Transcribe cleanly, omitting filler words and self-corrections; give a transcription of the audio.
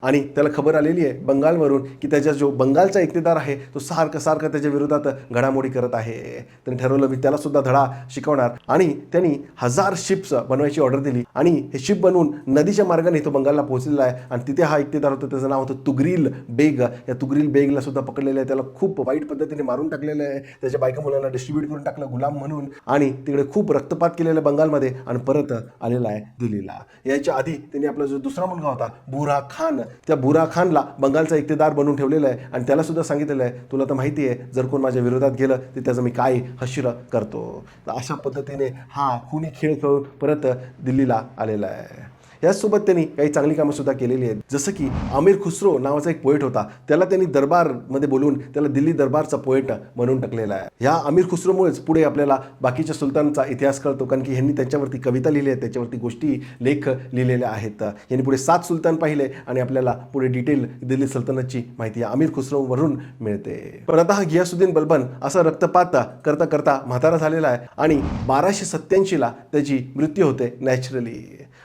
आणि त्याला खबर आलेली आहे बंगालवरून की त्याचा जो बंगालचा इक्तेदार आहे तो सारखं त्याच्या विरोधात घडामोडी करत आहे. त्यांनी ठरवलं मी त्याला सुद्धा धडा शिकवणार आणि त्यांनी 1000 शिप्स बनवायची ऑर्डर दिली आणि हे शिप बनवून नदीच्या मार्गाने तो बंगालला पोहोचलेला आहे. आणि तिथे हा इक्तेदार होता, त्याचं नाव होतं तुगरील बेग. या तुगरील बेगला सुद्धा पकडलेलं आहे, त्याला खूप वाईट पद्धतीने मारून टाकलेलं आहे, त्याच्या बायका मुलांना डिस्ट्रीब्यूट करून टाकलं गुलाम म्हणून आणि तिकडे खूप रक्तपात केलेलं बंगालमध्ये आणि परत आलेला आहे दिल्लीला. याच्या आधी त्यांनी आपला जो दुसरा मुलगा होता बुऱ्हा खान, त्या बुऱ्हा खानला बंगालचा इक्तेदार बनवून ठेवलेला आहे आणि त्याला सुद्धा सांगितलेलं आहे तुला तर माहिती आहे जर कोण माझ्या विरोधात गेलं तर त्याचं मी काय हशीर करतो. तर अशा पद्धतीने हा खुनी खेळ खेळून परत दिल्लीला आलेला आहे. याचसोबत त्यांनी काही चांगली कामं सुद्धा केलेली आहेत, जसं की अमीर खुसरो नावाचा एक पोएट होता, त्याला त्यांनी दरबारमध्ये बोलून त्याला दिल्ली दरबारचा पोएट म्हणून टाकलेला आहे. ह्या अमीर खुसरोमुळेच पुढे आपल्याला बाकीच्या सुलतानचा इतिहास कळतो, कारण की ह्यांनी त्यांच्यावरती कविता लिहिली आहे, त्याच्यावरती गोष्टी लेख लिहिलेले आहेत. यांनी पुढे 7 सुलतान पाहिले आणि आपल्याला पुढे डिटेल दिल्ली सल्तनतची माहिती अमीर खुसरोवरून मिळते. पण आता हा गियासुद्दीन बलबन असा रक्तपात करता करता म्हातारा झालेला आहे आणि 1287 ला त्याची मृत्यू होते नॅचरली.